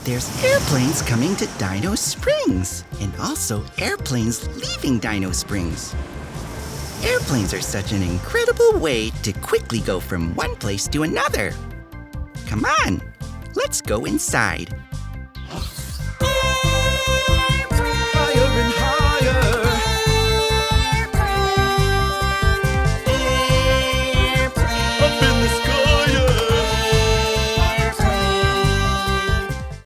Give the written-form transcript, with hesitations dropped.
There's airplanes coming to Dino Springs, and also airplanes leaving Dino Springs. Airplanes are such an incredible way to quickly go from one place to another. Come on, let's go inside.